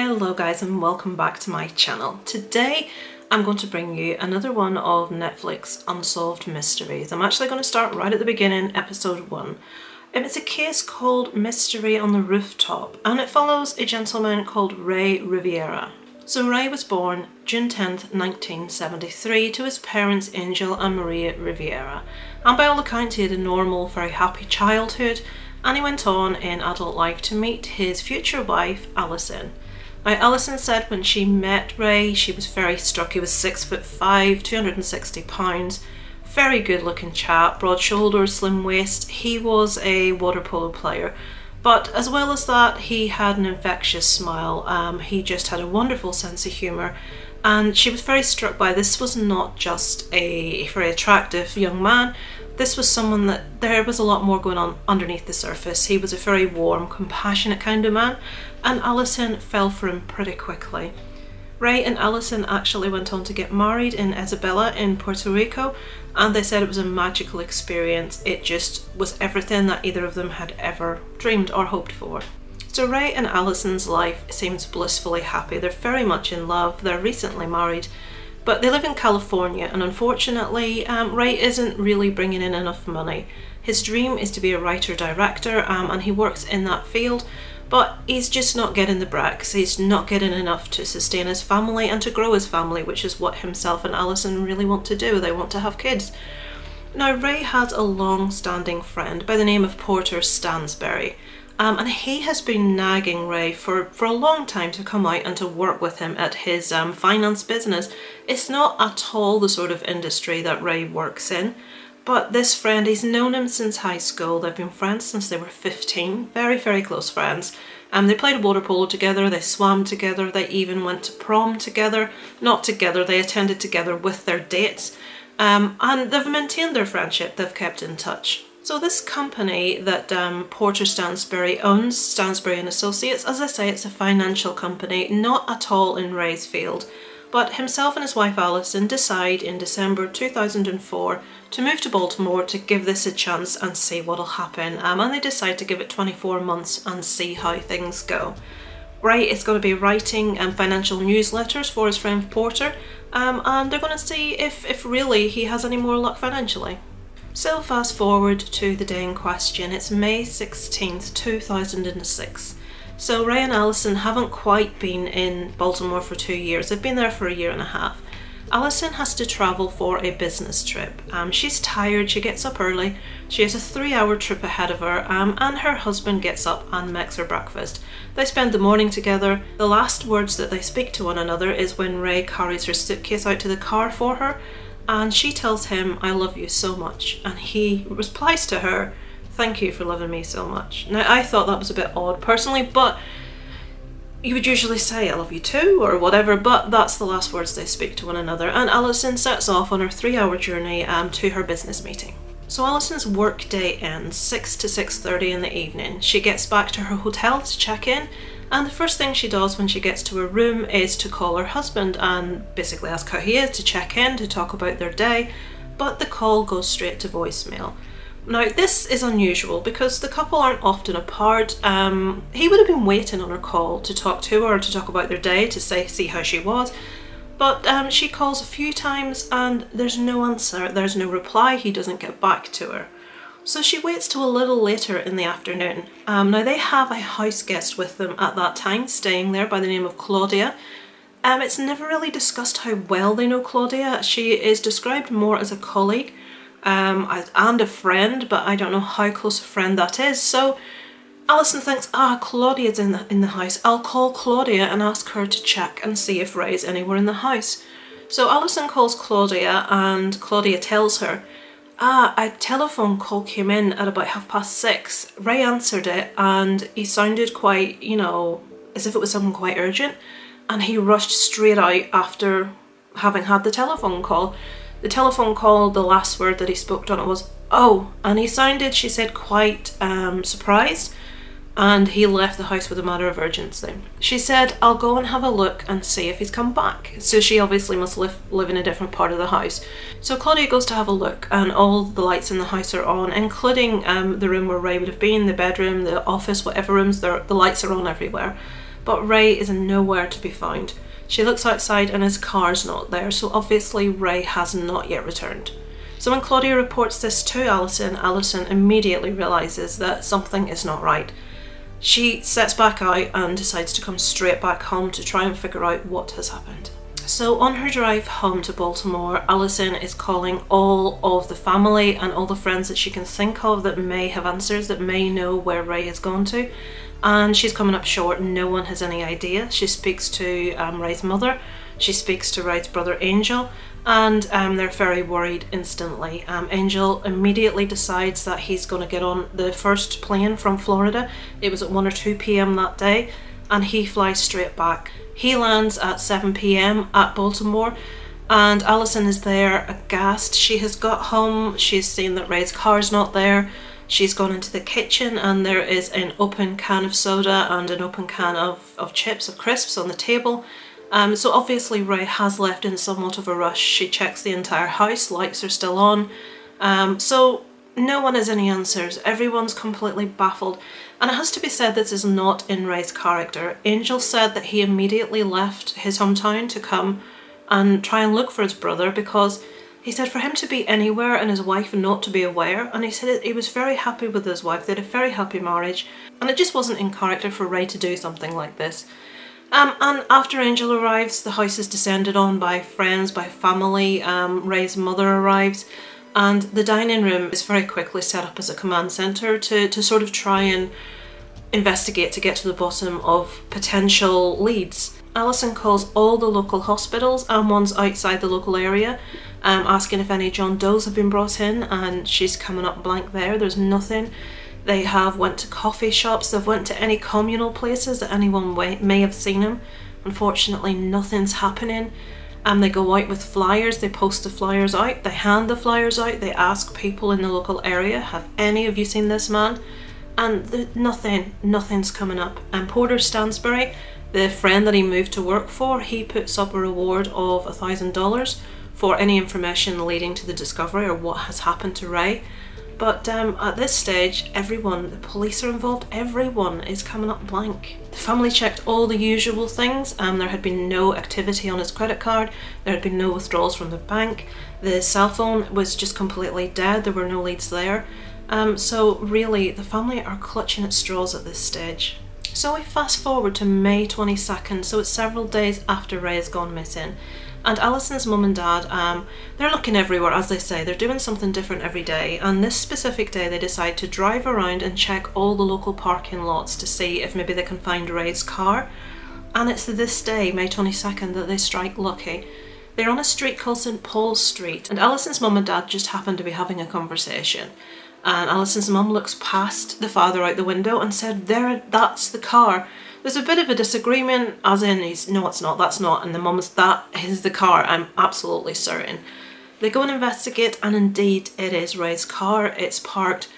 Hello guys and welcome back to my channel. Today I'm going to bring you another one of Netflix Unsolved Mysteries. I'm actually going to start right at the beginning, episode 1. It's a case called Mystery on the Rooftop and it follows a gentleman called Rey Rivera. So Rey was born June 10th, 1973 to his parents Angel and Maria Rivera, and by all accounts he had a normal, very happy childhood, and he went on in adult life to meet his future wife Allison. Now Allison said when she met Rey she was very struck. He was 6'5", 260 pounds, very good looking chap, broad shoulders, slim waist. He was a water polo player. But as well as that, he had an infectious smile. He just had a wonderful sense of humour, and she was very struck by this was not just a very attractive young man. This was someone that there was a lot more going on underneath the surface. He was a very warm, compassionate kind of man, and Allison fell for him pretty quickly. Rey and Allison actually went on to get married in Isabela in Puerto Rico, and they said it was a magical experience. It just was everything that either of them had ever dreamed or hoped for. So Rey and Allison's life seems blissfully happy. They're very much in love. They're recently married, but they live in California, and unfortunately Rey isn't really bringing in enough money. His dream is to be a writer-director, and he works in that field, but he's just not getting the bricks. He's not getting enough to sustain his family and to grow his family, which is what himself and Allison really want to do. They want to have kids. Now Rey has a long-standing friend by the name of Porter Stansberry, and he has been nagging Rey for a long time to come out and to work with him at his finance business. It's not at all the sort of industry that Rey works in. But this friend, he's known him since high school. They've been friends since they were 15, very, very close friends. They played water polo together, they swam together, they even went to prom together. Not together, they attended together with their dates. And they've maintained their friendship, they've kept in touch. So this company that Porter Stansberry owns, Stansberry and Associates, as I say, it's a financial company, not at all in Rey's field. But himself and his wife Allison decide in December 2004 to move to Baltimore to give this a chance and see what'll happen. And they decide to give it 24 months and see how things go. Rey is going to be writing financial newsletters for his friend Porter, and they're going to see if really he has any more luck financially. So fast forward to the day in question. It's May 16th, 2006. So Rey and Allison haven't quite been in Baltimore for 2 years. They've been there for a year and a half. Allison has to travel for a business trip. She's tired, she gets up early. She has a 3-hour trip ahead of her, and her husband gets up and makes her breakfast. They spend the morning together. The last words that they speak to one another is when Rey carries her suitcase out to the car for her, and she tells him, "I love you so much," and he replies to her, "Thank you for loving me so much." Now I thought that was a bit odd personally, but you would usually say "I love you too" or whatever, but that's the last words they speak to one another, and Allison sets off on her 3-hour journey to her business meeting. So Allison's work day ends 6 to 6:30 in the evening. She gets back to her hotel to check in, and the first thing she does when she gets to her room is to call her husband and basically ask how he is, to check in, to talk about their day, but the call goes straight to voicemail. Now this is unusual because the couple aren't often apart. He would have been waiting on her call to talk to her, to talk about their day, to see how she was, but she calls a few times and there's no answer, there's no reply, he doesn't get back to her. So she waits till a little later in the afternoon. Now they have a house guest with them at that time, staying there by the name of Claudia. It's never really discussed how well they know Claudia. She is described more as a colleague and a friend, but I don't know how close a friend that is. So Allison thinks, Claudia's in the house. I'll call Claudia and ask her to check and see if Rey's anywhere in the house. So Allison calls Claudia and Claudia tells her, a telephone call came in at about 6:30. Rey answered it and he sounded quite, as if it was something quite urgent, and he rushed straight out after having had the telephone call. The telephone call, the last word that he spoke on it was, "Oh," and he sounded, she said, quite surprised, and he left the house with a matter of urgency. She said, "I'll go and have a look and see if he's come back." So she obviously must live in a different part of the house. So Claudia goes to have a look and all the lights in the house are on, including the room where Rey would have been, the bedroom, the office, whatever rooms, the lights are on everywhere. but Ray is nowhere to be found. She looks outside and his car's not there, so obviously Ray has not yet returned. So when Claudia reports this to Alison, Alison immediately realises that something is not right. She sets back out and decides to come straight back home to try and figure out what has happened. So on her drive home to Baltimore, Alison is calling all of the family and all the friends that she can think of that may have answers, that may know where Ray has gone to. And she's coming up short. No one has any idea. She speaks to Ray's mother, she speaks to Ray's brother Angel, and they're very worried instantly. Angel immediately decides that he's going to get on the first plane from Florida. It was at 1 or 2 p.m. that day, and he flies straight back. He lands at 7 p.m. at Baltimore, and Alison is there aghast. She has got home, she's seen that Ray's car's not there. She's gone into the kitchen and there is an open can of soda and an open can of chips, of crisps on the table. So obviously Ray has left in somewhat of a rush. She checks the entire house, lights are still on. So no one has any answers. Everyone's completely baffled. And it has to be said, this is not in Ray's character. Angel said that he immediately left his hometown to come and try and look for his brother, because he said for him to be anywhere and his wife not to be aware, and he said he was very happy with his wife, they had a very happy marriage, and it just wasn't in character for Ray to do something like this. And after Angel arrives, the house is descended on by friends, by family. Ray's mother arrives, and the dining room is very quickly set up as a command centre to sort of try and investigate, to get to the bottom of potential leads. Alison calls all the local hospitals and ones outside the local area, asking if any John Does have been brought in, and she's coming up blank there. There's nothing. They have went to coffee shops, they've went to any communal places that anyone may have seen him. Unfortunately, nothing's happening. They go out with flyers, they post the flyers out, they hand the flyers out, they ask people in the local area, have any of you seen this man? And nothing's coming up. And Porter Stansbury, the friend that he moved to work for, he puts up a reward of $1,000 for any information leading to the discovery or what has happened to Ray. But at this stage, everyone, the police are involved, everyone is coming up blank. The family checked all the usual things. There had been no activity on his credit card, there had been no withdrawals from the bank, the cell phone was just completely dead, there were no leads there. So really, the family are clutching at straws at this stage. So we fast forward to May 22nd, so it's several days after Ray has gone missing. And Alison's mum and dad, they're looking everywhere, as they say, they're doing something different every day, and this specific day they decide to drive around and check all the local parking lots to see if maybe they can find Ray's car. And it's this day, May 22nd, that they strike lucky. They're on a street called St Paul's Street, and Alison's mum and dad just happen to be having a conversation. And Alison's mum looks past the father out the window and said, "There, that's the car." There's a bit of a disagreement, as in he's, "No, it's not, that's not," and the mum's, "That is the car, I'm absolutely certain." They go and investigate, and indeed it is Ray's car. It's parked.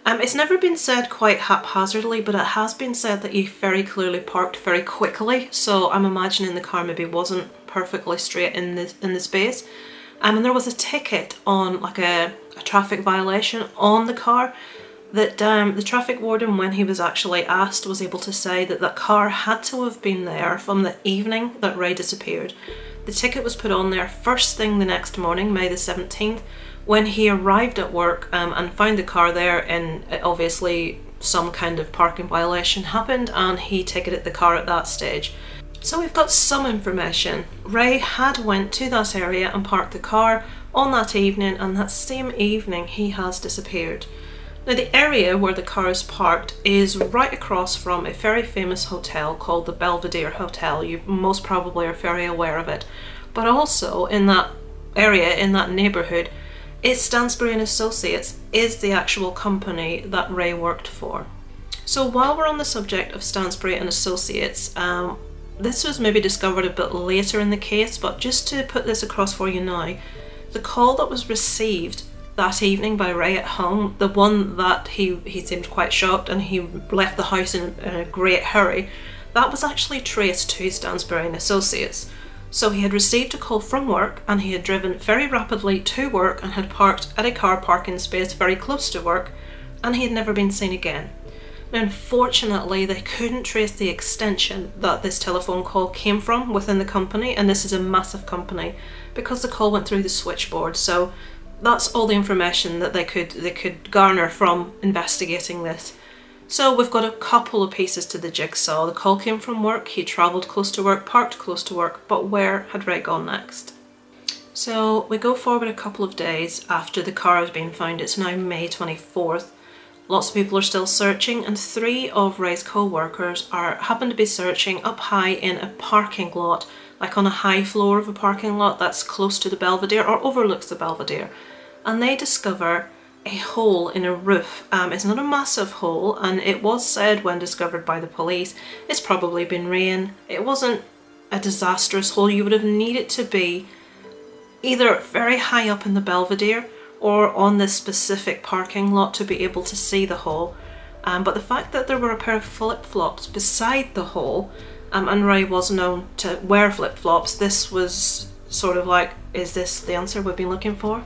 It's never been said quite haphazardly, but it has been said that he very clearly parked very quickly, so I'm imagining the car maybe wasn't perfectly straight in the space. And there was a ticket on, like a traffic violation on the car, that the traffic warden, when he was actually asked, was able to say that that car had to have been there from the evening that Ray disappeared. The ticket was put on there first thing the next morning, May the 17th, when he arrived at work and found the car there, and obviously some kind of parking violation happened and he ticketed the car at that stage. So we've got some information. Ray had went to that area and parked the car on that evening, and that same evening he has disappeared. Now the area where the car is parked is right across from a very famous hotel called the Belvedere Hotel. You most probably are very aware of it. But also in that area, in that neighbourhood, it's Stansbury and Associates is the actual company that Ray worked for. So while we're on the subject of Stansbury and Associates, this was maybe discovered a bit later in the case, but just to put this across for you now, the call that was received that evening by Ray at home, the one that he seemed quite shocked and he left the house in a great hurry, that was actually traced to Stansbury and Associates. So he had received a call from work and he had driven very rapidly to work and had parked at a car parking space very close to work, and he had never been seen again. Now, unfortunately, they couldn't trace the extension that this telephone call came from within the company, and this is a massive company, because the call went through the switchboard. So that's all the information that they could garner from investigating this. So we've got a couple of pieces to the jigsaw. The call came from work, he travelled close to work, parked close to work, but where had Rey gone next? So we go forward a couple of days after the car has been found. It's now May 24th. Lots of people are still searching, and 3 of Rey's co-workers happen to be searching up high in a parking lot, like on a high floor of a parking lot that's close to the Belvedere or overlooks the Belvedere. And they discover a hole in a roof. It's not a massive hole, and it was said when discovered by the police, it's probably been rain. It wasn't a disastrous hole. You would have needed to be either very high up in the Belvedere or on this specific parking lot to be able to see the hole. But the fact that there were a pair of flip-flops beside the hole, and Rey was known to wear flip-flops, this was sort of like, is this the answer we've been looking for?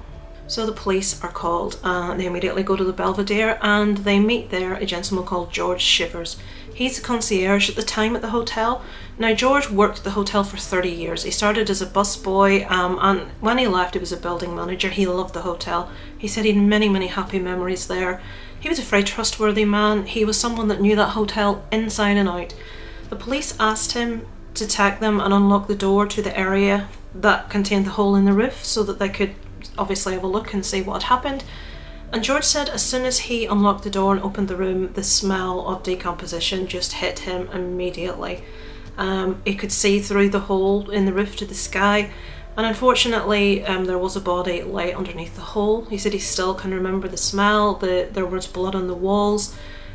So the police are called, they immediately go to the Belvedere, and they meet there a gentleman called George Shivers. He's a concierge at the time at the hotel. Now, George worked at the hotel for 30 years. He started as a busboy, and when he left he was a building manager. He loved the hotel. He said he had many, many happy memories there. He was a very trustworthy man. He was someone that knew that hotel inside and out. The police asked him to take them and unlock the door to the area that contained the hole in the roof so that they could obviously have a look and see what had happened. And George said as soon as he unlocked the door and opened the room, the smell of decomposition just hit him immediately. He could see through the hole in the roof to the sky, and unfortunately there was a body lay underneath the hole. He said he still can remember the smell, there was blood on the walls.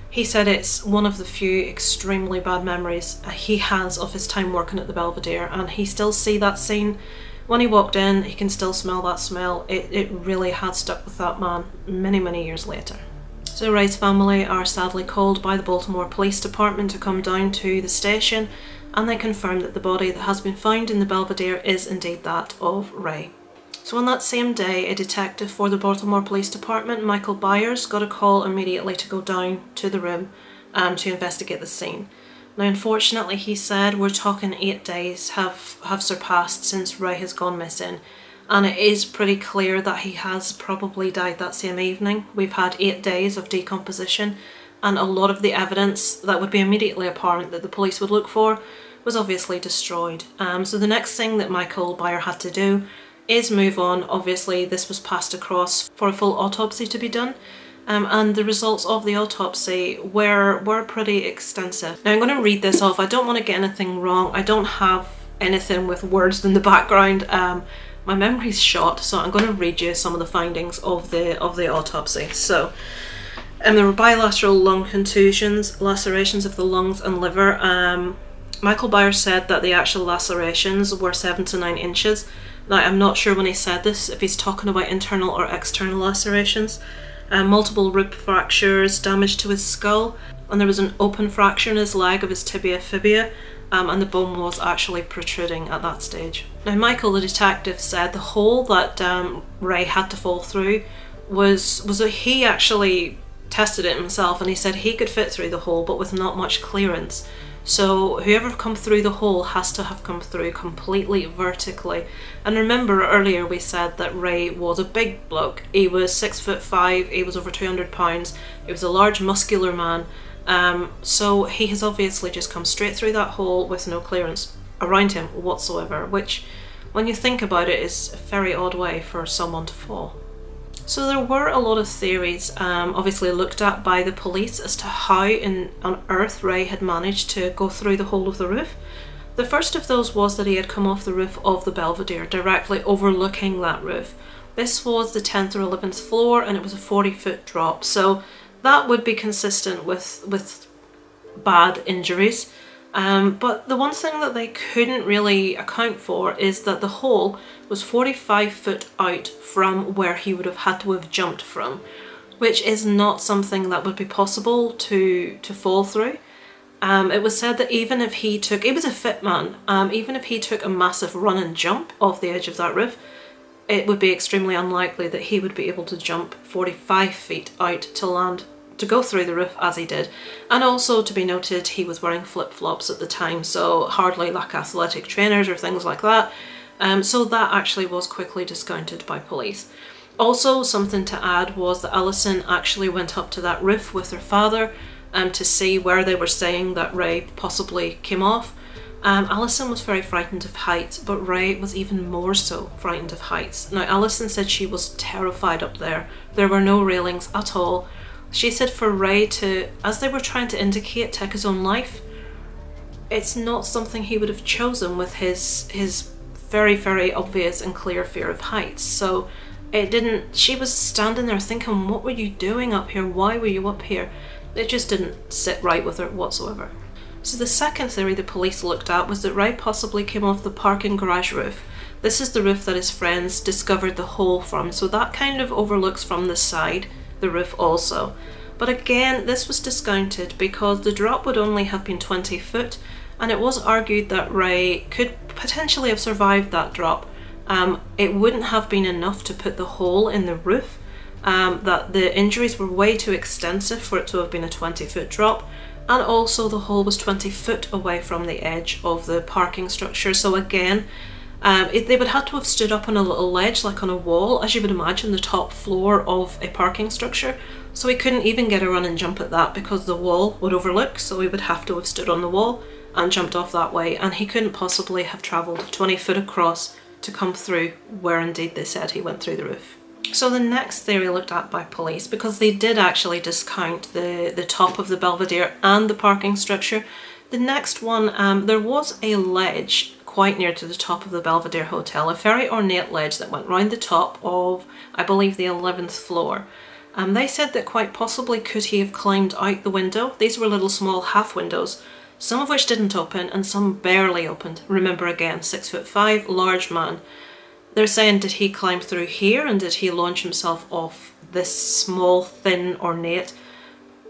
He said it's one of the few extremely bad memories he has of his time working at the Belvedere, and he still see that scene. When he walked in, he can still smell that smell. It really had stuck with that man many, many years later. So Rey's family are sadly called by the Baltimore Police Department to come down to the station, and they confirm that the body that has been found in the Belvedere is indeed that of Rey. So on that same day, a detective for the Baltimore Police Department, Michael Byers, got a call immediately to go down to the room to investigate the scene. Now, unfortunately, he said, we're talking 8 days have surpassed since Rey has gone missing, and it is pretty clear that he has probably died that same evening. We've had 8 days of decomposition, and a lot of the evidence that would be immediately apparent that the police would look for was obviously destroyed. So the next thing that Michael Byers had to do is move on. Obviously, this was passed across for a full autopsy to be done. And the results of the autopsy were pretty extensive. Now I'm going to read this off. I don't want to get anything wrong. I don't have anything with words in the background. My memory's shot, so I'm going to read you some of the findings of the autopsy. So there were bilateral lung contusions, lacerations of the lungs and liver. Michael Byers said that the actual lacerations were 7 to 9 inches. Now I'm not sure when he said this if he's talking about internal or external lacerations. Multiple rib fractures, damage to his skull, and there was an open fracture in his leg of his tibia fibia, and the bone was actually protruding at that stage. Now Michael, the detective, said the hole that Rey had to fall through he actually tested it himself, and he said he could fit through the hole but with not much clearance. So whoever come through the hole has to have come through completely vertically. And remember earlier we said that Rey was a big bloke. He was 6'5", he was over 200 pounds, he was a large muscular man. So he has obviously just come straight through that hole with no clearance around him whatsoever, which when you think about it is a very odd way for someone to fall. So there were a lot of theories obviously looked at by the police as to how on earth Rey had managed to go through the hole of the roof. The first of those was that he had come off the roof of the Belvedere, directly overlooking that roof. This was the 10th or 11th floor, and it was a 40-foot drop, so that would be consistent with bad injuries. But the one thing that they couldn't really account for is that the hole was 45 foot out from where he would have had to have jumped from, which is not something that would be possible to fall through. It was said that even if he was a fit man, even if he took a massive run and jump off the edge of that roof, it would be extremely unlikely that he would be able to jump 45 feet out to land go through the roof as he did. And also to be noted, he was wearing flip-flops at the time, so hardly like athletic trainers or things like that. So that actually was quickly discounted by police. Also, something to add was that Alison actually went up to that roof with her father to see where they were saying that Ray possibly came off. Alison was very frightened of heights, but Ray was even more so frightened of heights. Now, Alison said she was terrified up there. There were no railings at all. She said for Ray to, as they were trying to indicate, take his own life, it's not something he would have chosen with his very, very obvious and clear fear of heights. So it didn't, she was standing there thinking, what were you doing up here? Why were you up here? It just didn't sit right with her whatsoever. So the second theory the police looked at was that Ray possibly came off the parking garage roof. This is the roof that his friends discovered the hole from, so that kind of overlooks from the side the roof also. But again, this was discounted because the drop would only have been 20 foot, and it was argued that Ray could potentially have survived that drop. It wouldn't have been enough to put the hole in the roof, that the injuries were way too extensive for it to have been a 20-foot drop, and also the hole was 20 foot away from the edge of the parking structure. So again, they would have to have stood up on a little ledge, like on a wall, as you would imagine, the top floor of a parking structure. So he couldn't even get a run and jump at that because the wall would overlook, so he would have to have stood on the wall and jumped off that way, and he couldn't possibly have travelled 20 foot across to come through where indeed they said he went through the roof. So the next theory looked at by police, because they did actually discount the top of the Belvedere and the parking structure. The next one, there was a ledge quite near to the top of the Belvedere Hotel, a very ornate ledge that went round the top of, I believe, the 11th floor. They said that quite possibly could he have climbed out the window. These were little small half windows, some of which didn't open and some barely opened. Remember again, 6'5", large man. They're saying, did he climb through here and did he launch himself off this small, thin, ornate,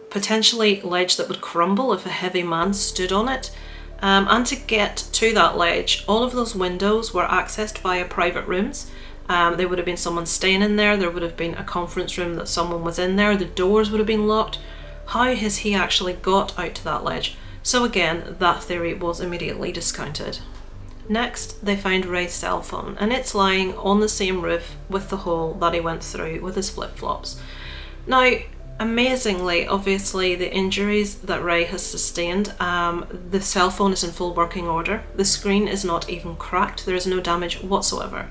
potentially ledge that would crumble if a heavy man stood on it? And to get to that ledge, all of those windows were accessed via private rooms. There would have been someone staying in there, there would have been a conference room that someone was in there, the doors would have been locked. How has he actually got out to that ledge? So again, that theory was immediately discounted. Next, they found Ray's cell phone, and it's lying on the same roof with the hole that he went through with his flip-flops. Now, amazingly, obviously, the injuries that Ray has sustained, the cell phone is in full working order. The screen is not even cracked. There is no damage whatsoever.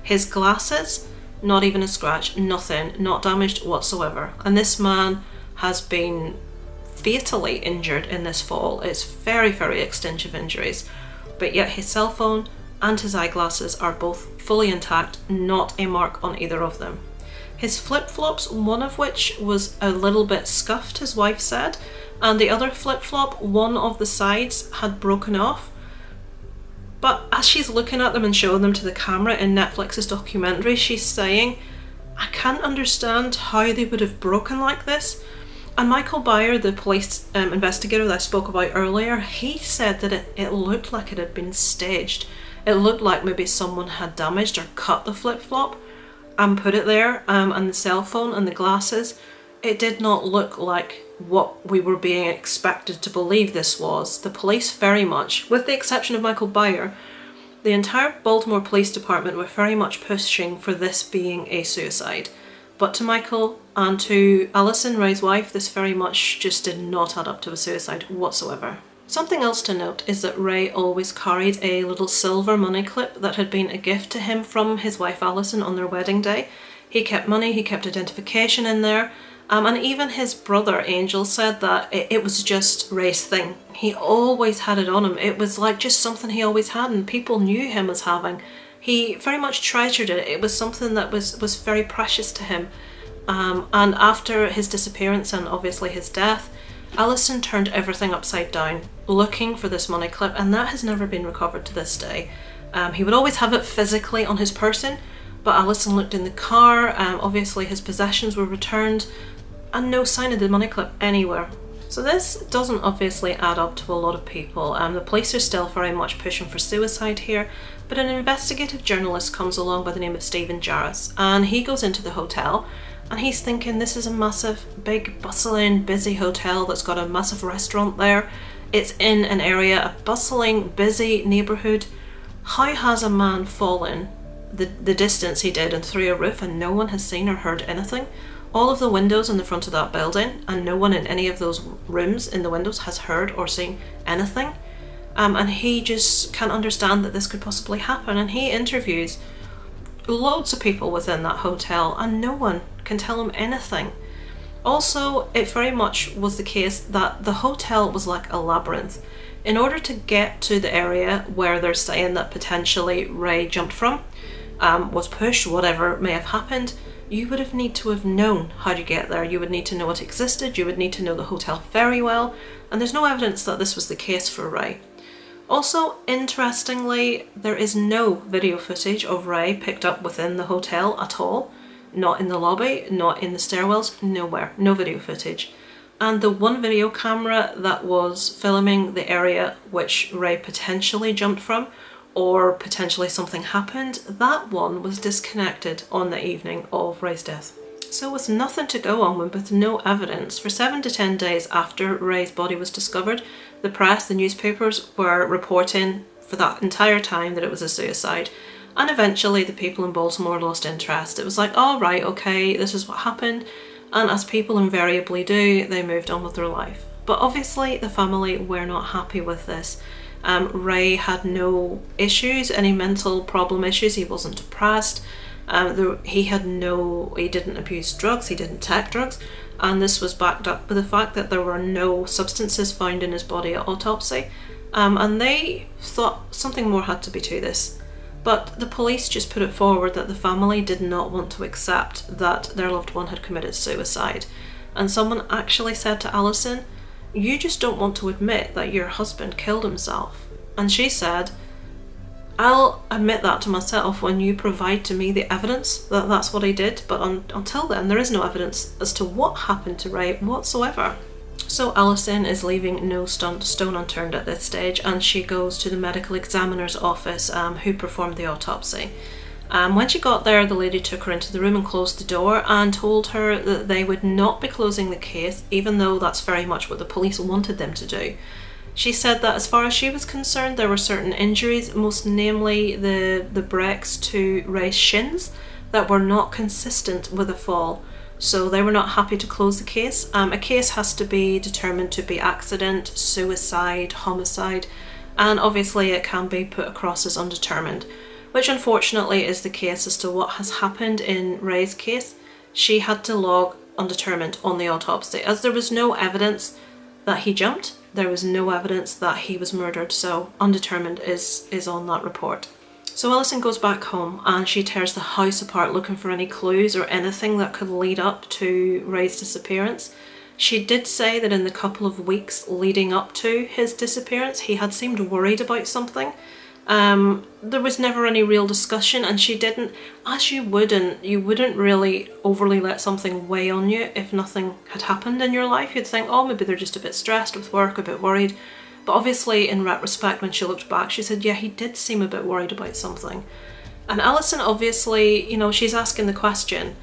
His glasses, not even a scratch, nothing, not damaged whatsoever. And this man has been fatally injured in this fall. It's very, very extensive injuries. But yet his cell phone and his eyeglasses are both fully intact, not a mark on either of them. His flip-flops, one of which was a little bit scuffed, his wife said, and the other flip-flop, one of the sides had broken off. But as she's looking at them and showing them to the camera in Netflix's documentary, she's saying, I can't understand how they would have broken like this. And Michael Byer, the police investigator that I spoke about earlier, he said that it looked like it had been staged. It looked like maybe someone had damaged or cut the flip-flop and put it there, and the cell phone and the glasses. It did not look like what we were being expected to believe this was. The police very much, with the exception of Michael Byer, the entire Baltimore Police Department were very much pushing for this being a suicide. But to Michael and to Alison, Ray's wife, this very much just did not add up to a suicide whatsoever. Something else to note is that Ray always carried a little silver money clip that had been a gift to him from his wife Alison on their wedding day. He kept money, he kept identification in there, and even his brother Angel said that it was just Ray's thing. He always had it on him. It was like just something he always had, and people knew him as having. He very much treasured it. It was something that was very precious to him. And after his disappearance and obviously his death, Alison turned everything upside down looking for this money clip, and that has never been recovered to this day. He would always have it physically on his person, but Alison looked in the car, obviously his possessions were returned, and no sign of the money clip anywhere. So this doesn't obviously add up to a lot of people. The police are still very much pushing for suicide here, but an investigative journalist comes along by the name of Stephen Jarris, and he goes into the hotel And he's thinking this is a massive, big, bustling, busy hotel that's got a massive restaurant there. It's in an area, a bustling, busy neighbourhood. How has a man fallen the distance he did and through a roof and no one has seen or heard anything? All of the windows in the front of that building and no one in any of those rooms in the windows has heard or seen anything. And he just can't understand that this could possibly happen. And he interviews loads of people within that hotel and no one can tell him anything. Also, it very much was the case that the hotel was like a labyrinth. In order to get to the area where they're saying that potentially Rey jumped from, was pushed, whatever may have happened, you would have need to have known how to get there. You would need to know it existed, you would need to know the hotel very well, and there's no evidence that this was the case for Rey. Also, interestingly, there is no video footage of Rey picked up within the hotel at all. Not in the lobby, not in the stairwells, nowhere, no video footage. And the one video camera that was filming the area which Rey potentially jumped from, or potentially something happened, that one was disconnected on the evening of Rey's death. So with nothing to go on with no evidence, for 7 to 10 days after Rey's body was discovered, the press, the newspapers were reporting for that entire time that it was a suicide. And eventually the people in Baltimore lost interest. It was like, all right, okay, this is what happened. And as people invariably do, they moved on with their life. But obviously the family were not happy with this. Rey had no issues, any mental problem issues. He wasn't depressed. He didn't abuse drugs, he didn't take drugs. And this was backed up by the fact that there were no substances found in his body at autopsy. And they thought something more had to be to this. But the police just put it forward that the family did not want to accept that their loved one had committed suicide. And someone actually said to Alison, "You just don't want to admit that your husband killed himself." And she said, "I'll admit that to myself when you provide to me the evidence that that's what I did, but until then there is no evidence as to what happened to Rey whatsoever." So Alison is leaving no stone unturned at this stage, and she goes to the medical examiner's office who performed the autopsy. When she got there, the lady took her into the room and closed the door and told her that they would not be closing the case, even though that's very much what the police wanted them to do. She said that as far as she was concerned, there were certain injuries, most namely the breaks to Rey's shins, that were not consistent with a fall. So they were not happy to close the case. A case has to be determined to be accident, suicide, homicide, and obviously it can be put across as undetermined, which unfortunately is the case as to what has happened in Rey's case. She had to log undetermined on the autopsy, as there was no evidence that he jumped, there was no evidence that he was murdered, so undetermined is on that report. So Alison goes back home and she tears the house apart looking for any clues or anything that could lead up to Rey's disappearance. She did say that in the couple of weeks leading up to his disappearance, he had seemed worried about something. There was never any real discussion, and she didn't, as you wouldn't really overly let something weigh on you if nothing had happened in your life. You'd think, oh, maybe they're just a bit stressed with work, a bit worried. But obviously, in retrospect, when she looked back, she said, yeah, he did seem a bit worried about something. And Alison, obviously, you know, she's asking the question.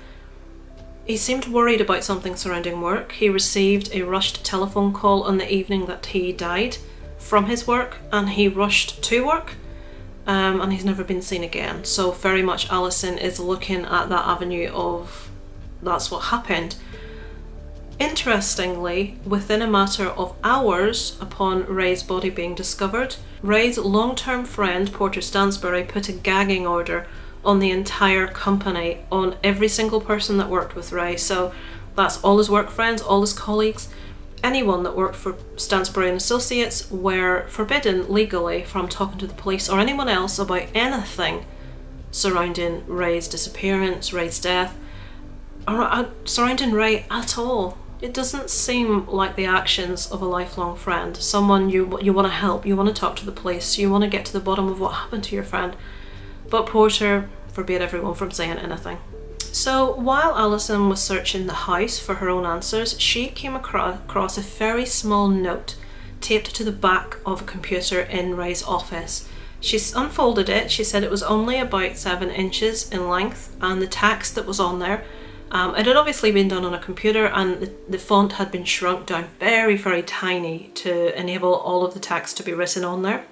He seemed worried about something surrounding work. He received a rushed telephone call on the evening that he died from his work, and he rushed to work, and he's never been seen again. So very much Alison is looking at that avenue of that's what happened. Interestingly, within a matter of hours upon Rey's body being discovered, Rey's long-term friend Porter Stansbury put a gagging order on the entire company, on every single person that worked with Rey. So that's all his work friends, all his colleagues, anyone that worked for Stansbury and Associates were forbidden legally from talking to the police or anyone else about anything surrounding Rey's disappearance, Rey's death, or surrounding Rey at all. It doesn't seem like the actions of a lifelong friend, someone you want to help, you want to talk to the police, you want to get to the bottom of what happened to your friend. But Porter forbade everyone from saying anything. So while Alison was searching the house for her own answers, she came across a very small note taped to the back of a computer in Rey's office. She unfolded it. She said it was only about 7 inches in length, and the text that was on there It had obviously been done on a computer, and the font had been shrunk down very, very tiny to enable all of the text to be written on there.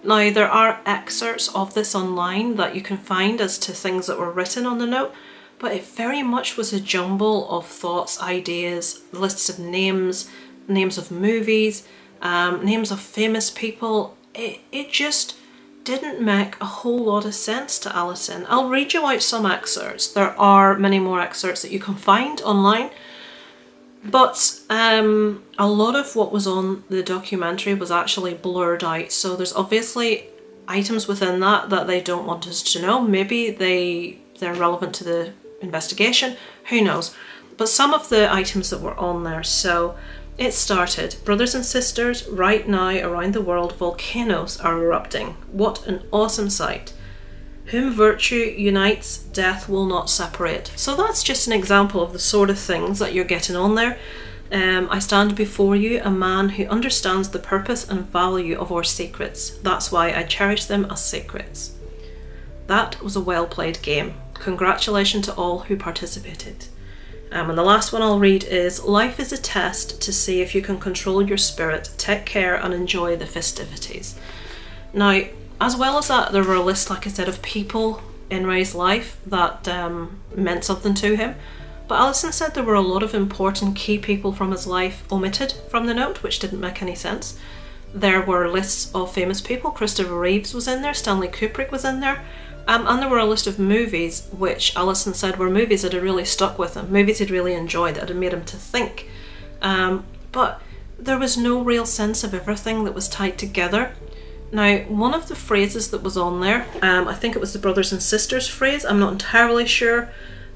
Now, there are excerpts of this online that you can find as to things that were written on the note, but it very much was a jumble of thoughts, ideas, lists of names, names of movies, names of famous people. It just didn't make a whole lot of sense to Alison. I'll read you out some excerpts. There are many more excerpts that you can find online, but a lot of what was on the documentary was actually blurred out. So there's obviously items within that they don't want us to know. Maybe they're relevant to the investigation, who knows. But some of the items that were on there, so it started, brothers and sisters, right now around the world volcanoes are erupting. What an awesome sight. Whom virtue unites, death will not separate. So that's just an example of the sort of things that you're getting on there. I stand before you, a man who understands the purpose and value of our secrets. That's why I cherish them as secrets. That was a well played game. Congratulations to all who participated. And the last one I'll read is, life is a test to see if you can control your spirit. Take care and enjoy the festivities. Now, as well as that, there were a list, like I said, of people in Rey's life that meant something to him. But Alison said there were a lot of important key people from his life omitted from the note, which didn't make any sense. There were lists of famous people. Christopher Reeves was in there, Stanley Kubrick was in there. And there were a list of movies which Alison said were movies that had really stuck with him, movies he'd really enjoyed, that had made him to think. But there was no real sense of everything that was tied together. Now, one of the phrases that was on there, I think it was the brothers and sisters phrase, I'm not entirely sure,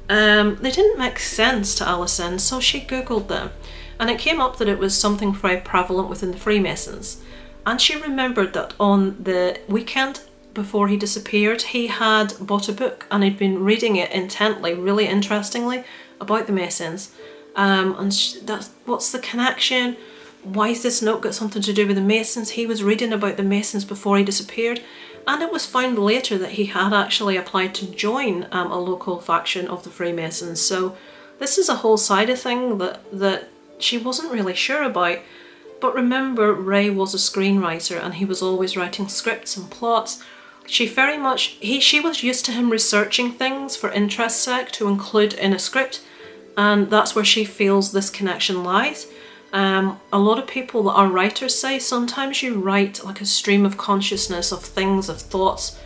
they didn't make sense to Alison, so she googled them. And it came up that it was something very prevalent within the Freemasons. And she remembered that on the weekend before he disappeared, he had bought a book and he'd been reading it intently, really interestingly, about the Masons. What's the connection? Why has this note got something to do with the Masons? He was reading about the Masons before he disappeared, and it was found later that he had actually applied to join a local faction of the Freemasons. So this is a whole side of thing that she wasn't really sure about. But remember, Rey was a screenwriter and he was always writing scripts and plots. She was used to him researching things for interest's sake to include in a script, and that's where she feels this connection lies. A lot of people that are writers say sometimes you write like a stream of consciousness of things, of thoughts,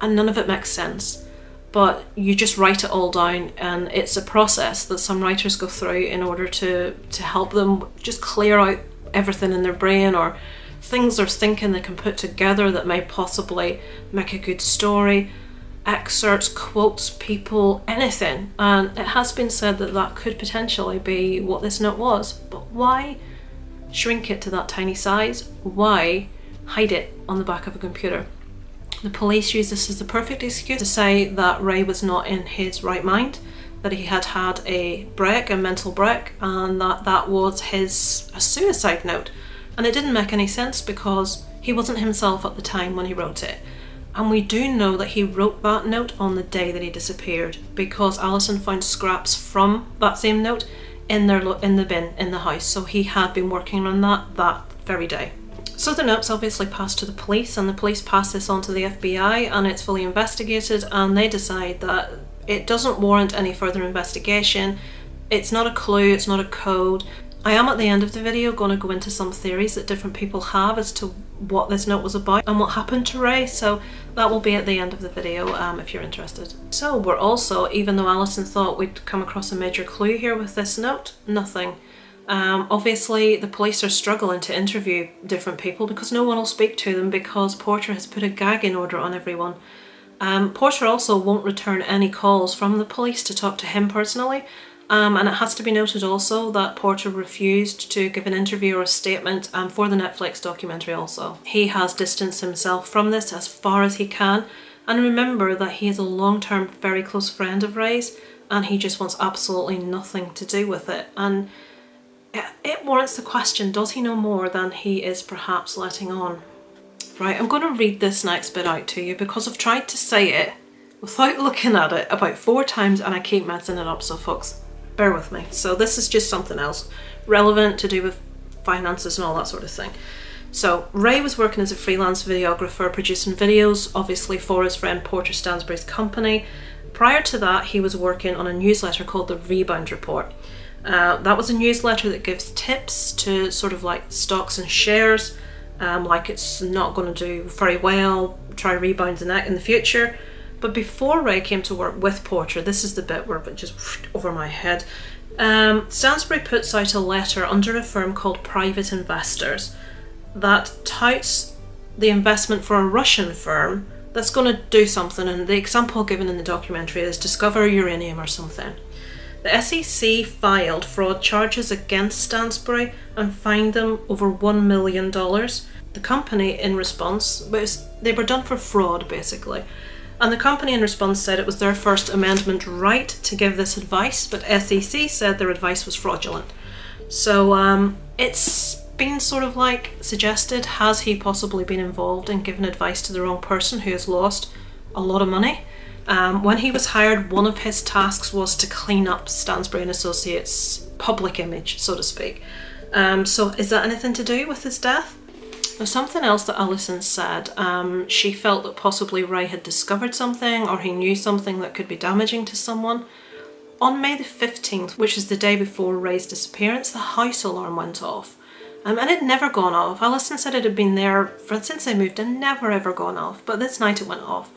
and none of it makes sense. But you just write it all down, and it's a process that some writers go through in order to help them just clear out everything in their brain, or things they're thinking they can put together that may possibly make a good story. Excerpts, quotes, people, anything. And it has been said that that could potentially be what this note was. But why shrink it to that tiny size? Why hide it on the back of a computer? The police use this as the perfect excuse to say that Rey was not in his right mind, that he had had a mental break, and that was a suicide note. And it didn't make any sense because he wasn't himself at the time when he wrote it. And we do know that he wrote that note on the day that he disappeared, because Alison found scraps from that same note in the bin in the house. So he had been working on that very day. So the note's obviously passed to the police, and the police pass this on to the FBI, and it's fully investigated, and they decide that it doesn't warrant any further investigation. It's not a clue, it's not a code. I am at the end of the video going to go into some theories that different people have as to what this note was about and what happened to Rey, so that will be at the end of the video if you're interested. So we're also, even though Alison thought we'd come across a major clue here with this note, nothing. Obviously the police are struggling to interview different people because no one will speak to them, because Porter has put a gagging order on everyone. Porter also won't return any calls from the police to talk to him personally. And it has to be noted also that Porter refused to give an interview or a statement for the Netflix documentary also. He has distanced himself from this as far as he can. And remember that he is a long-term, very close friend of Rey's, and he just wants absolutely nothing to do with it. And it warrants the question, does he know more than he is perhaps letting on? Right, I'm going to read this next bit out to you because I've tried to say it without looking at it about 4 times, and I keep messing it up, so folks, bear with me. So this is just something else relevant to do with finances and all that sort of thing. So Ray was working as a freelance videographer, producing videos, obviously for his friend Porter Stansbury's company. Prior to that, he was working on a newsletter called the Rebound Report. That was a newsletter that gives tips to sort of like stocks and shares, like it's not going to do very well, try rebounds in that in the future. But before Ray came to work with Porter, this is the bit where it just over my head, Stansbury puts out a letter under a firm called Private Investors that touts the investment for a Russian firm that's going to do something, and the example given in the documentary is discover uranium or something. The SEC filed fraud charges against Stansbury and fined them over $1 million. The company in response, they were done for fraud basically, and the company in response said it was their First Amendment right to give this advice, but SEC said their advice was fraudulent. So it's been sort of like suggested, has he possibly been involved in giving advice to the wrong person who has lost a lot of money? When he was hired, one of his tasks was to clean up Stansbury and Associates' public image, so to speak. So is that anything to do with his death? There's something else that Alison said. She felt that possibly Ray had discovered something, or he knew something that could be damaging to someone. On May the 15th, which is the day before Ray's disappearance, the house alarm went off. And it had never gone off. Alison said it had been there since they moved in, never ever gone off. But this night it went off.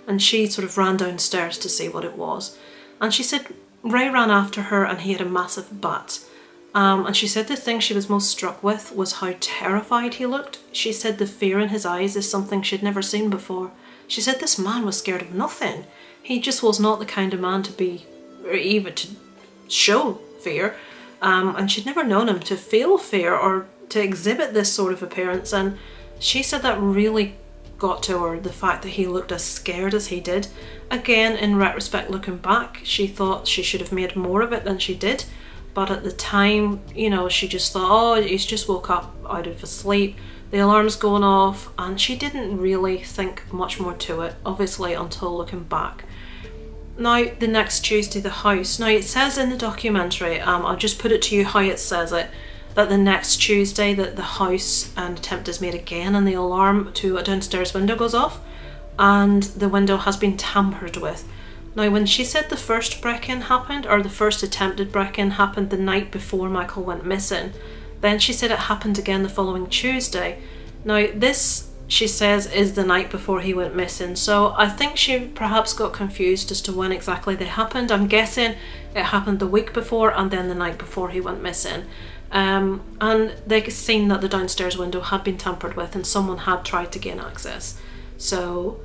And she sort of ran downstairs to see what it was. And she said Ray ran after her and he had a massive bat. And she said the thing she was most struck with was how terrified he looked. She said the fear in his eyes is something she'd never seen before. She said this man was scared of nothing. He just was not the kind of man to be, or even to show fear. And she'd never known him to feel fear or to exhibit this sort of appearance, and she said that really got to her, the fact that he looked as scared as he did. Again, in retrospect, looking back, she thought she should have made more of it than she did, but at the time, you know, she just thought, oh, he's just woke up out of a sleep, the alarm's going off, and she didn't really think much more to it, obviously, until looking back. Now, the next Tuesday, the house. Now, it says in the documentary, I'll just put it to you how it says it, that the next Tuesday that the house an attempt is made again and the alarm to a downstairs window goes off and the window has been tampered with. Now, when she said the first break-in happened, or the first attempted break-in happened the night before Michael went missing, then she said it happened again the following Tuesday. Now, this, she says, is the night before he went missing, so I think she perhaps got confused as to when exactly they happened. I'm guessing it happened the week before and then the night before he went missing. And they'd seen that the downstairs window had been tampered with and someone had tried to gain access. So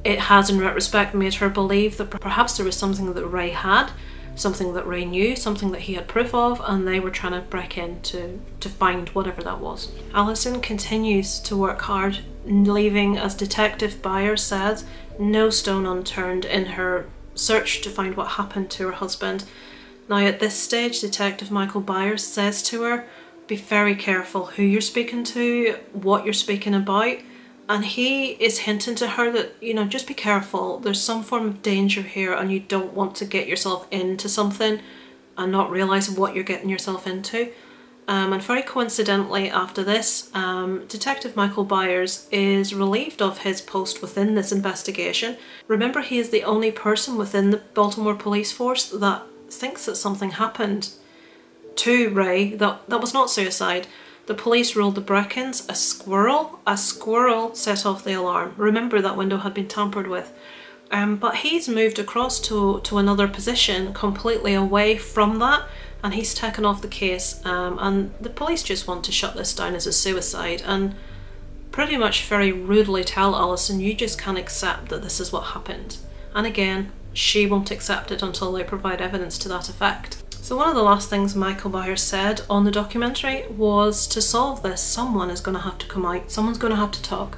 it has in retrospect made her believe that perhaps there was something that Ray had, something that Ray knew, something that he had proof of, and they were trying to break in to find whatever that was. Alison continues to work hard, leaving, as Detective Byers says, no stone unturned in her search to find what happened to her husband. Now, at this stage, Detective Michael Byers says to her, be very careful who you're speaking to, what you're speaking about, and he is hinting to her that, you know, just be careful, there's some form of danger here and you don't want to get yourself into something and not realise what you're getting yourself into. And very coincidentally after this, Detective Michael Byers is relieved of his post within this investigation. Remember, he is the only person within the Baltimore police force that thinks that something happened to Ray that was not suicide. The police ruled the break-ins a squirrel set off the alarm. Remember, that window had been tampered with. But he's moved across to another position completely away from that, and he's taken off the case, and the police just want to shut this down as a suicide and pretty much very rudely tell Alison, you just can't accept that this is what happened. And again, she won't accept it until they provide evidence to that effect. So one of the last things Michael Byers said on the documentary was, to solve this, someone is going to have to come out, someone's going to have to talk.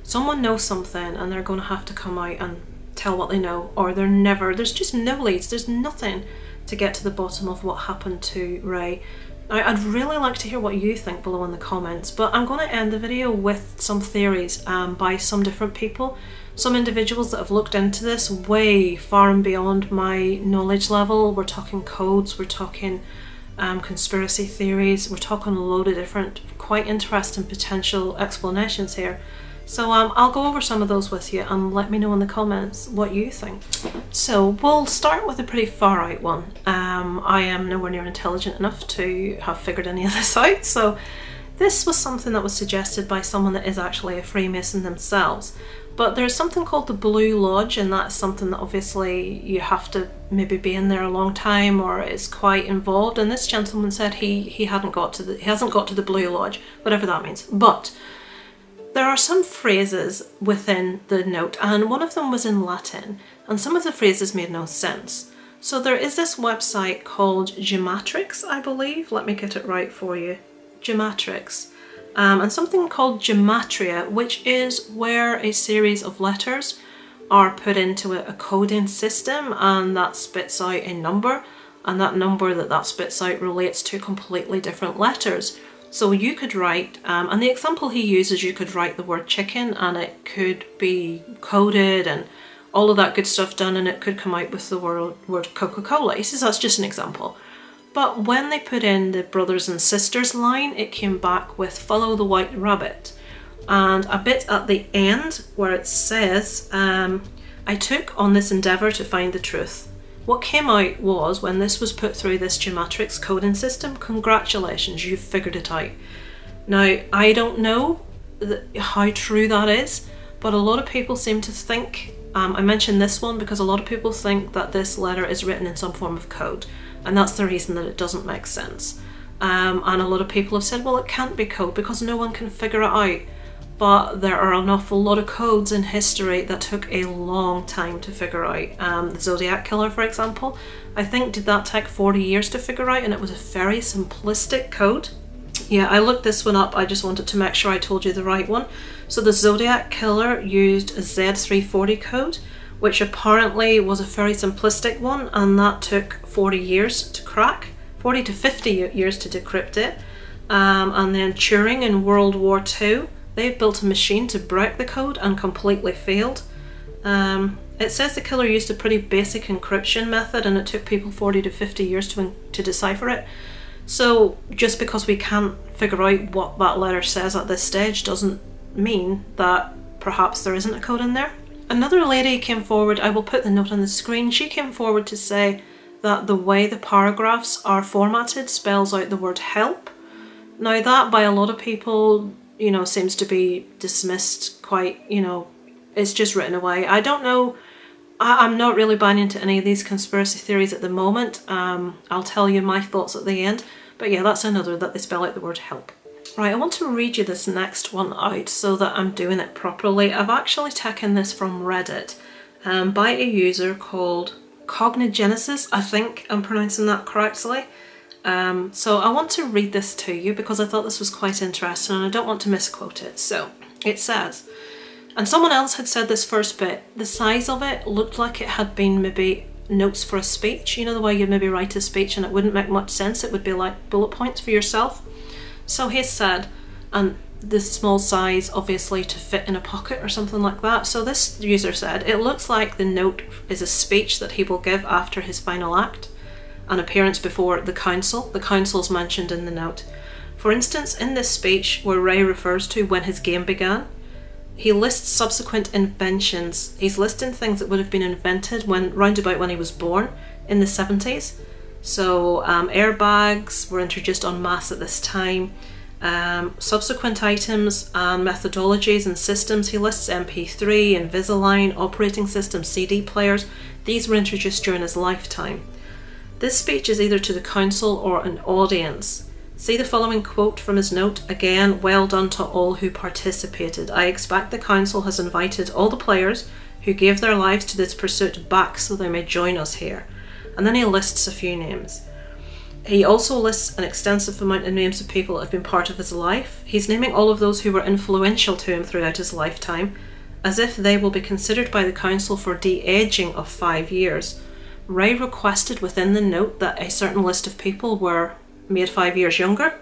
Someone knows something and they're going to have to come out and tell what they know, or there's just no leads, there's nothing to get to the bottom of what happened to Ray. Now, I'd really like to hear what you think below in the comments, but I'm going to end the video with some theories by some different people, some individuals that have looked into this way far and beyond my knowledge level. We're talking codes, we're talking conspiracy theories, we're talking a load of different quite interesting potential explanations here. So I'll go over some of those with you and let me know in the comments what you think. So we'll start with a pretty far out one. I am nowhere near intelligent enough to have figured any of this out, so this was something that was suggested by someone that is actually a Freemason themselves. But there's something called the Blue Lodge, and that's something that obviously you have to maybe be in there a long time or is quite involved. And this gentleman said he hasn't got to the Blue Lodge, whatever that means. But there are some phrases within the note, and one of them was in Latin, and some of the phrases made no sense. So there is this website called Gematrix, I believe. Let me get it right for you. Gematrix. And something called gematria, which is where a series of letters are put into a coding system, and that spits out a number, and that number that spits out relates to completely different letters. So you could write, and the example he uses, you could write the word chicken and it could be coded and all of that good stuff done, and it could come out with the word Coca-Cola. He says that's just an example. But when they put in the brothers and sisters line, it came back with follow the white rabbit. And a bit at the end where it says, I took on this endeavour to find the truth. What came out was, when this was put through this Gematrix coding system, congratulations, you've figured it out. Now, I don't know how true that is, but a lot of people seem to think, I mentioned this one because a lot of people think that this letter is written in some form of code, and that's the reason that it doesn't make sense. And a lot of people have said, well, it can't be code because no one can figure it out. But there are an awful lot of codes in history that took a long time to figure out. The Zodiac Killer, for example, I think did that take 40 years to figure out, and it was a very simplistic code. Yeah, I looked this one up, I just wanted to make sure I told you the right one. So the Zodiac Killer used a Z340 code, which apparently was a very simplistic one, and that took 40 years to crack, 40 to 50 years to decrypt it. And then Turing in World War II, they built a machine to break the code and completely failed. It says the killer used a pretty basic encryption method, and it took people 40 to 50 years to decipher it. So just because we can't figure out what that letter says at this stage doesn't mean that perhaps there isn't a code in there. Another lady came forward, I will put the note on the screen, she came forward to say that the way the paragraphs are formatted spells out the word help. Now that, by a lot of people, you know, seems to be dismissed quite, you know, it's just written away. I don't know, I'm not really buying into any of these conspiracy theories at the moment. I'll tell you my thoughts at the end, but yeah, that's another, that they spell out the word help. Right, I want to read you this next one out so that I'm doing it properly. I've actually taken this from Reddit by a user called Cognigenesis, I think I'm pronouncing that correctly. So I want to read this to you because I thought this was quite interesting and I don't want to misquote it. So it says, and someone else had said this first bit, the size of it looked like it had been maybe notes for a speech. You know the way you'd maybe write a speech and it wouldn't make much sense, it would be like bullet points for yourself. So he said, and the small size obviously to fit in a pocket or something like that. So this user said, it looks like the note is a speech that he will give after his final act, an appearance before the council. The council's mentioned in the note. For instance, in this speech where Rey refers to when his game began, he lists subsequent inventions. He's listing things that would have been invented round about when he was born in the 70s. So airbags were introduced en masse at this time. Subsequent items and methodologies and systems, he lists MP3, Invisalign, operating systems, CD players. These were introduced during his lifetime. This speech is either to the council or an audience. See the following quote from his note. Again, well done to all who participated. I expect the council has invited all the players who gave their lives to this pursuit back so they may join us here. And then he lists a few names. He also lists an extensive amount of names of people that have been part of his life. He's naming all of those who were influential to him throughout his lifetime, as if they will be considered by the council for de-aging of 5 years. Rey requested within the note that a certain list of people were made 5 years younger.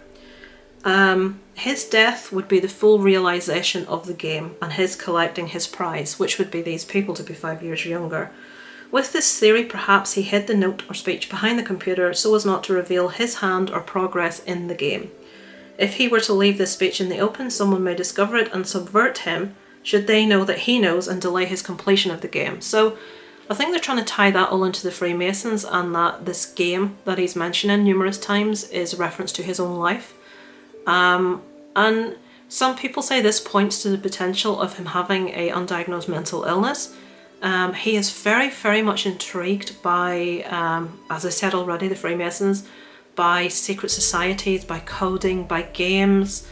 His death would be the full realisation of the game and his collecting his prize, which would be these people to be 5 years younger. With this theory, perhaps he hid the note or speech behind the computer so as not to reveal his hand or progress in the game. If he were to leave this speech in the open, someone may discover it and subvert him should they know that he knows and delay his completion of the game. So I think they're trying to tie that all into the Freemasons, and that this game that he's mentioning numerous times is a reference to his own life. And some people say this points to the potential of him having an undiagnosed mental illness. He is very, very much intrigued by, as I said already, the Freemasons, by secret societies, by coding, by games.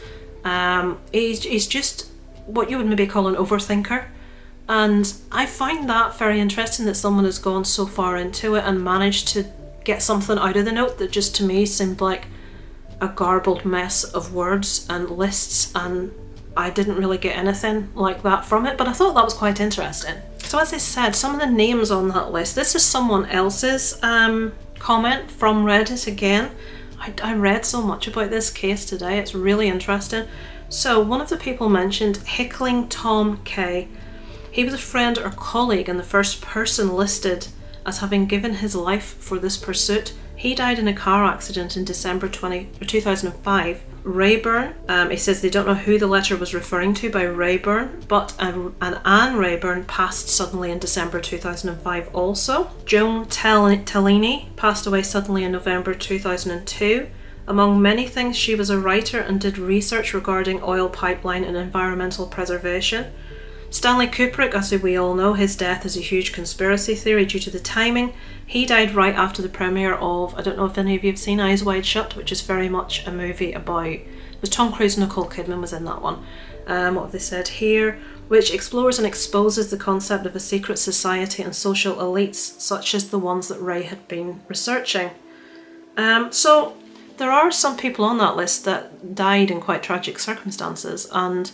He's just what you would maybe call an overthinker. And I find that very interesting, that someone has gone so far into it and managed to get something out of the note that just to me seemed like a garbled mess of words and lists, and I didn't really get anything like that from it, but I thought that was quite interesting. So as I said, some of the names on that list, this is someone else's comment from Reddit again. I read so much about this case today, it's really interesting. So one of the people mentioned Hickling Tom K. He was a friend or colleague and the first person listed as having given his life for this pursuit. He died in a car accident in December 2005. Rayburn, he says they don't know who the letter was referring to by Rayburn, but an Anne Rayburn passed suddenly in December 2005 also. Joan Tellini passed away suddenly in November 2002. Among many things, she was a writer and did research regarding oil pipeline and environmental preservation. Stanley Kubrick, as we all know, his death is a huge conspiracy theory due to the timing. He died right after the premiere of, I don't know if any of you have seen Eyes Wide Shut, which is very much a movie about, it was Tom Cruise and Nicole Kidman was in that one. What have they said here? Which explores and exposes the concept of a secret society and social elites, such as the ones that Ray had been researching. So there are some people on that list that died in quite tragic circumstances, and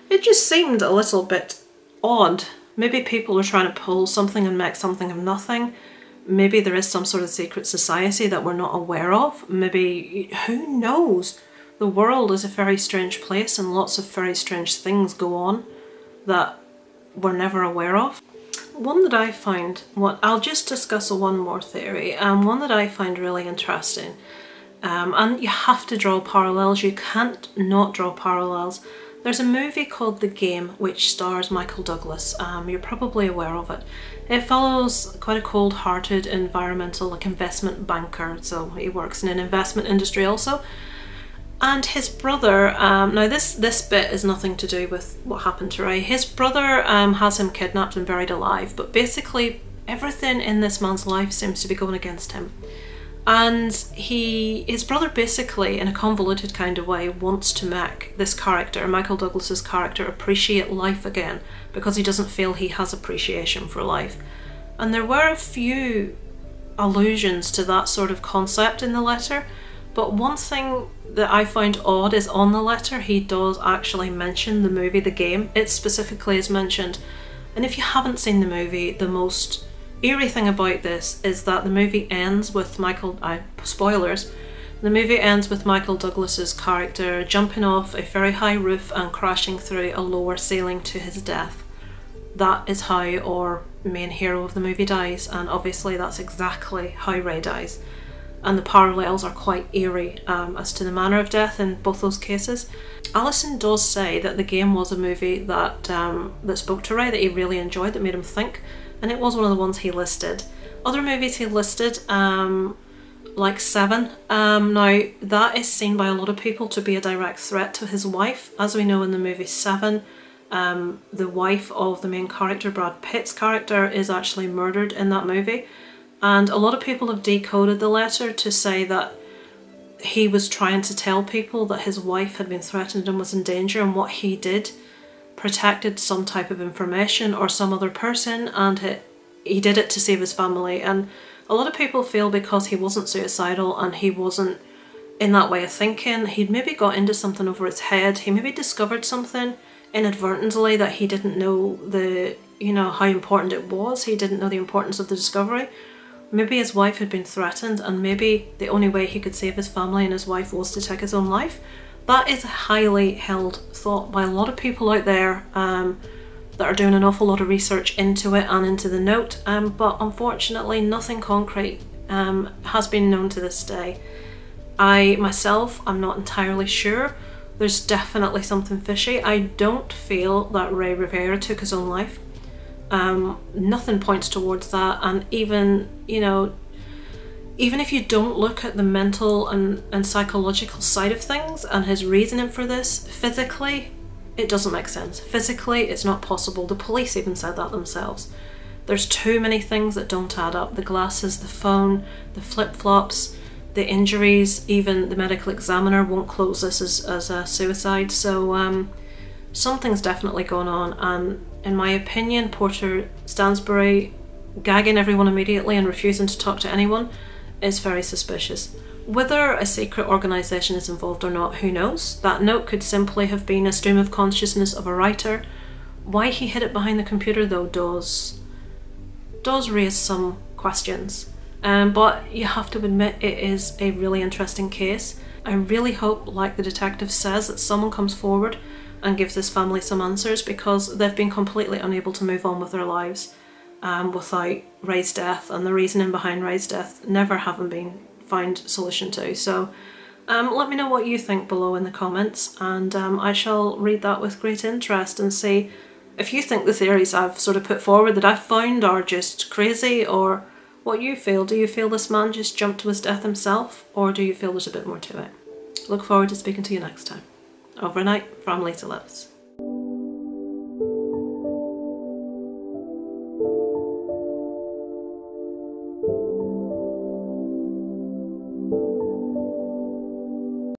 it just seemed a little bit odd. Maybe people are trying to pull something and make something of nothing. Maybe there is some sort of secret society that we're not aware of. Maybe, who knows? The world is a very strange place and lots of very strange things go on that we're never aware of. One that I find, I'll just discuss one more theory, one that I find really interesting. And you have to draw parallels, you can't not draw parallels. There's a movie called The Game which stars Michael Douglas. You're probably aware of it. It follows quite a cold-hearted environmental investment banker, so he works in an investment industry also. And his brother, now this bit is nothing to do with what happened to Ray. His brother has him kidnapped and buried alive, but basically everything in this man's life seems to be going against him. And his brother basically, in a convoluted kind of way, wants to make this character, Michael Douglas's character, appreciate life again because he doesn't feel he has appreciation for life. And there were a few allusions to that sort of concept in the letter, but one thing that I find odd is on the letter he does actually mention the movie The Game. It specifically is mentioned. And if you haven't seen the movie, the most eerie thing about this is that the movie ends with spoilers, the movie ends with Michael Douglas's character jumping off a very high roof and crashing through a lower ceiling to his death. That is how our main hero of the movie dies, and obviously that's exactly how Ray dies. And the parallels are quite eerie as to the manner of death in both those cases. Allison does say that The Game was a movie that spoke to Ray, that he really enjoyed, that made him think. And it was one of the ones he listed. Other movies he listed, like Seven. Now, that is seen by a lot of people to be a direct threat to his wife. As we know in the movie Seven, the wife of the main character, Brad Pitt's character, is actually murdered in that movie. And a lot of people have decoded the letter to say that he was trying to tell people that his wife had been threatened and was in danger, and what he did protected some type of information or some other person, and he did it to save his family. And a lot of people feel because he wasn't suicidal and he wasn't in that way of thinking, he'd maybe got into something over his head, he maybe discovered something inadvertently that he didn't know how important it was, he didn't know the importance of the discovery, Maybe his wife had been threatened and maybe the only way he could save his family and his wife was to take his own life. That is a highly held thought by a lot of people out there that are doing an awful lot of research into it and into the note, but unfortunately nothing concrete has been known to this day. I myself am not entirely sure. There's definitely something fishy. I don't feel that Rey Rivera took his own life. Nothing points towards that, and even, you know, even if you don't look at the mental and psychological side of things and his reasoning for this, physically it doesn't make sense. Physically it's not possible. The police even said that themselves. There's too many things that don't add up. The glasses, the phone, the flip-flops, the injuries, even the medical examiner won't close this as a suicide. So something's definitely going on, and in my opinion, Porter Stansbury gagging everyone immediately and refusing to talk to anyone is very suspicious. Whether a secret organisation is involved or not, who knows? That note could simply have been a stream of consciousness of a writer. Why he hid it behind the computer though does raise some questions. But you have to admit it is a really interesting case. I really hope, like the detective says, that someone comes forward and gives this family some answers, because they've been completely unable to move on with their lives without Rey's death, and the reasoning behind Rey's death never having been found solution to. So let me know what you think below in the comments, and I shall read that with great interest and see if you think the theories I've sort of put forward that I've found are just crazy, or what you feel. Do you feel this man just jumped to his death himself, or do you feel there's a bit more to it? Look forward to speaking to you next time. Over and out from Lisa Lives.